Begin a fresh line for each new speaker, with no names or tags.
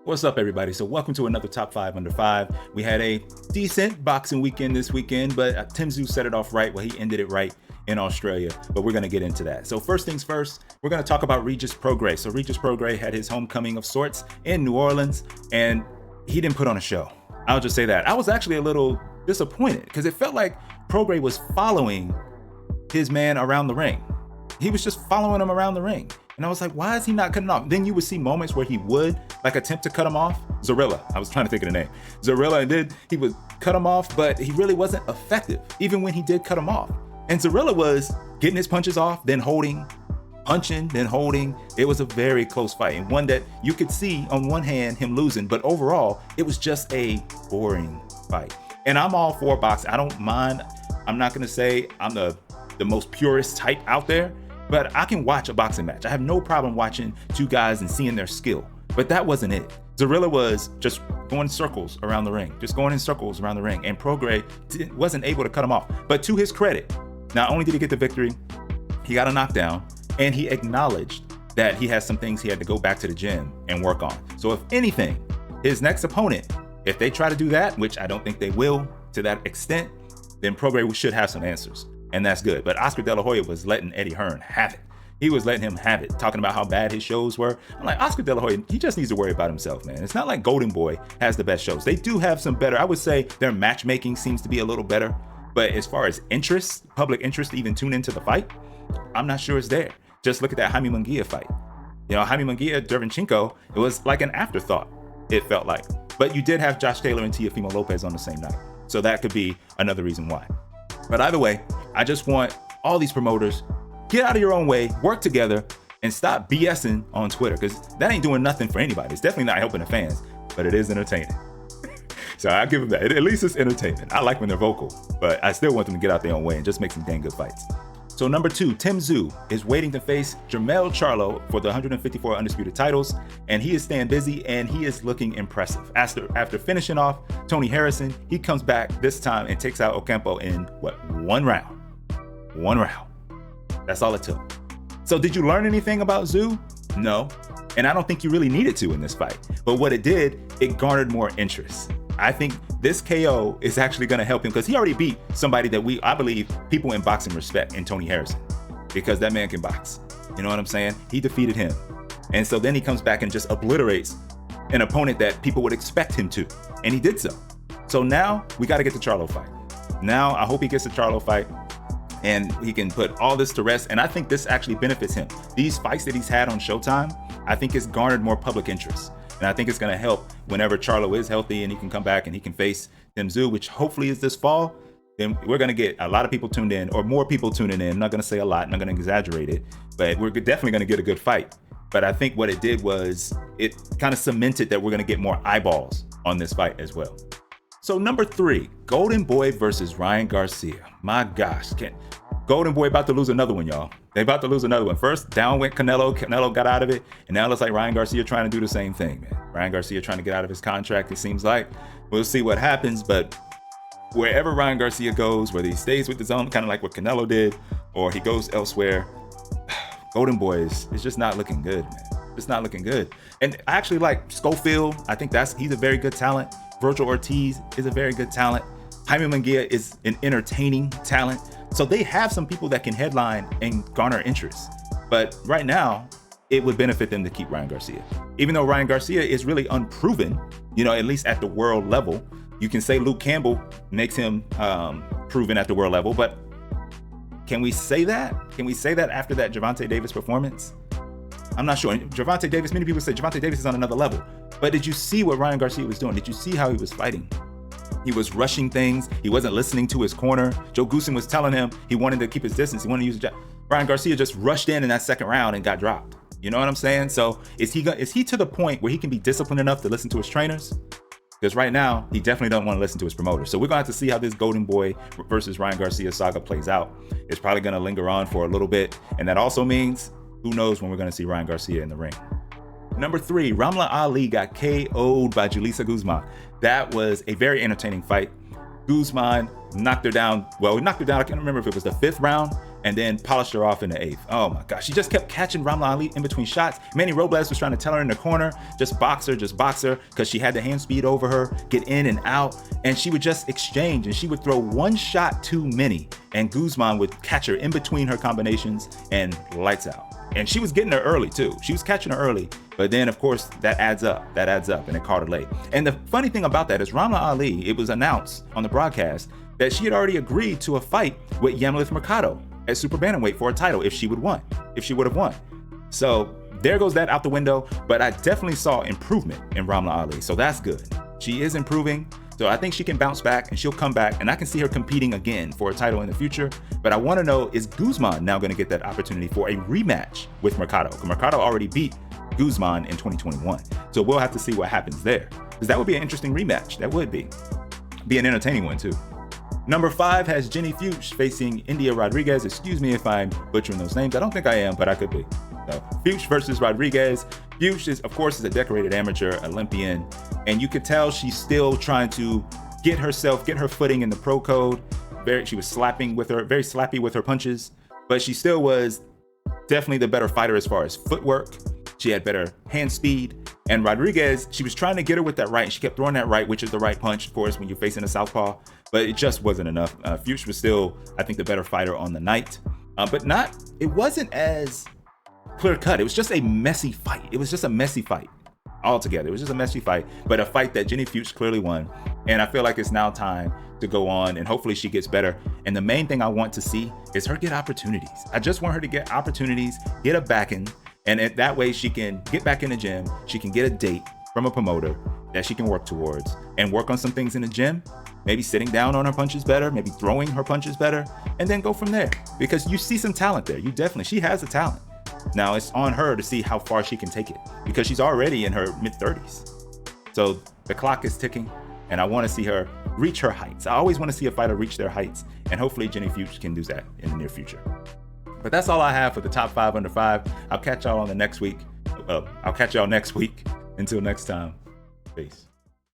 What's up, everybody? So welcome to another Top 5 Under 5. We had a decent boxing weekend this weekend, but Tszyu set it off right. Well, he ended it right in Australia, but we're going to get into that. So first things first, we're going to talk about Regis Prograis. So Regis Prograis had his homecoming of sorts in New Orleans, and he didn't put on a show. I'll just say that. I was actually a little disappointed because it felt like Prograis was following his man around the ring. He was just following him around the ring. And I was like, why is he not cutting off? Then you would see moments where he would like attempt to cut him off. Zorilla, I was trying to think of the name. Zorilla he would cut him off, but he really wasn't effective, even when he did cut him off. And Zorilla was getting his punches off, then holding, punching, then holding. It was a very close fight, and one that you could see on one hand him losing, but overall, it was just a boring fight. And I'm all for boxing. I don't mind. I'm not gonna say I'm the most purist type out there, but I can watch a boxing match. I have no problem watching two guys and seeing their skill, but that wasn't it. Zorilla was just going circles around the ring, just going in circles around the ring, and Prograis wasn't able to cut him off. But to his credit, not only did he get the victory, he got a knockdown, and he acknowledged that he has some things he had to go back to the gym and work on. So if anything, his next opponent, if they try to do that, which I don't think they will to that extent, then Prograis should have some answers. And that's good. But Oscar De La Hoya was letting Eddie Hearn have it. He was letting him have it, talking about how bad his shows were. I'm like, Oscar De La Hoya, he just needs to worry about himself, man. It's not like Golden Boy has the best shows. They do have some better. I would say their matchmaking seems to be a little better. But as far as interest, public interest to even tune into the fight, I'm not sure it's there. Just look at that Jaime Munguia fight. You know, Jaime Munguia, Derevyanchenko, it was like an afterthought, it felt like. But you did have Josh Taylor and Teofimo Lopez on the same night. So that could be another reason why. But either way, I just want all these promoters, get out of your own way, work together, and stop BSing on Twitter, because that ain't doing nothing for anybody. It's definitely not helping the fans, but it is entertaining. So I give them that. At least it's entertainment. I like when they're vocal, but I still want them to get out their own way and just make some dang good fights. So number 2, Tszyu is waiting to face Jermell Charlo for the 154 undisputed titles, and he is staying busy and he is looking impressive. After finishing off Tony Harrison, he comes back this time and takes out Ocampo in one round. One round. That's all it took. So did you learn anything about Tszyu? No, and I don't think you really needed to in this fight. But what it did, it garnered more interest. I think this KO is actually going to help him because he already beat somebody that I believe people in boxing respect in Tony Harrison, because that man can box. You know what I'm saying? He defeated him. And so then he comes back and just obliterates an opponent that people would expect him to. And he did so. So now we got to get the Charlo fight. Now I hope he gets the Charlo fight and he can put all this to rest. And I think this actually benefits him. These fights that he's had on Showtime, I think it's garnered more public interest. And I think it's going to help whenever Charlo is healthy and he can come back and he can face Tszyu, which hopefully is this fall. Then we're going to get a lot of people tuned in, or more people tuning in. I'm not going to say a lot, I'm not going to exaggerate it, but we're definitely going to get a good fight. But I think what it did was it kind of cemented that we're going to get more eyeballs on this fight as well. So number 3, Golden Boy versus Ryan Garcia. My gosh, Golden Boy about to lose another one, y'all. They about to lose another one. First, down went Canelo. Canelo got out of it. And now it looks like Ryan Garcia trying to do the same thing, man. Ryan Garcia trying to get out of his contract, it seems like. We'll see what happens. But wherever Ryan Garcia goes, whether he stays with his own, kind of like what Canelo did, or he goes elsewhere, Golden Boy is just not looking good, man. It's not looking good. And I actually like Schofield. I think he's a very good talent. Virgil Ortiz is a very good talent. Jaime Munguia is an entertaining talent. So they have some people that can headline and garner interest. But right now, it would benefit them to keep Ryan Garcia. Even though Ryan Garcia is really unproven, at least at the world level. You can say Luke Campbell makes him proven at the world level, but can we say that? Can we say that after that Gervonta Davis performance? I'm not sure. Gervonta Davis, many people say Gervonta Davis is on another level. But did you see what Ryan Garcia was doing? Did you see how he was fighting? He was rushing things. He wasn't listening to his corner. Joe Goosen was telling him he wanted to keep his distance. He wanted to use a jab. Ryan Garcia just rushed in that second round and got dropped. You know what I'm saying? So is he to the point where he can be disciplined enough to listen to his trainers? Because right now, he definitely doesn't want to listen to his promoter. So we're going to have to see how this Golden Boy versus Ryan Garcia saga plays out. It's probably going to linger on for a little bit. And that also means, who knows when we're going to see Ryan Garcia in the ring. Number 3, Ramla Ali got KO'd by Julissa Guzman. That was a very entertaining fight. Guzman knocked her down. Well, he knocked her down. I can't remember if it was the 5th round. and then polished her off in the 8th. Oh my gosh, she just kept catching Ramla Ali in between shots. Manny Robles was trying to tell her in the corner, just box her, because she had the hand speed over her, get in and out, and she would just exchange, and she would throw one shot too many, and Guzman would catch her in between her combinations and lights out. And she was getting her early too. She was catching her early, but then of course that adds up, and it caught her late. And the funny thing about that is Ramla Ali, it was announced on the broadcast that she had already agreed to a fight with Yamileth Mercado at super bantamweight for a title if she would have won. So there goes that out the window, but I definitely saw improvement in Ramla Ali, so that's good. She is improving, so I think she can bounce back and she'll come back, and I can see her competing again for a title in the future. But I want to know, is Guzman now going to get that opportunity for a rematch with Mercado? Because Mercado already beat Guzman in 2021, so we'll have to see what happens there, because that would be an interesting rematch. That would be an entertaining one too. Number 5 has Jenny Fuchs facing India Rodriguez. Excuse me if I'm butchering those names. I don't think I am, but I could be. So, Fuchs versus Rodriguez. Fuchs is, of course, a decorated amateur Olympian, and you could tell she's still trying to get her footing in the pro code. She was very slappy with her punches, but she still was definitely the better fighter as far as footwork. She had better hand speed. And Rodriguez, she was trying to get her with that right, and she kept throwing that right, which is the right punch, of course, when you're facing a southpaw, but it just wasn't enough. Fuchs was still, I think, the better fighter on the night, but it wasn't as clear cut. It was just a messy fight. It was just a messy fight altogether. It was just a messy fight, but a fight that Jenny Fuchs clearly won. And I feel like it's now time to go on, and hopefully she gets better. And the main thing I want to see is her get opportunities. I just want her to get opportunities, get a backing, and that way she can get back in the gym. She can get a date from a promoter that she can work towards and work on some things in the gym, maybe sitting down on her punches better, maybe throwing her punches better, and then go from there. Because you see some talent there. She has a talent. Now it's on her to see how far she can take it, because she's already in her mid-30s. So the clock is ticking, and I want to see her reach her heights. I always want to see a fighter reach their heights, and hopefully Jenny Fuchs can do that in the near future. But that's all I have for the top 5 under 5. I'll catch y'all next week. Until next time, peace.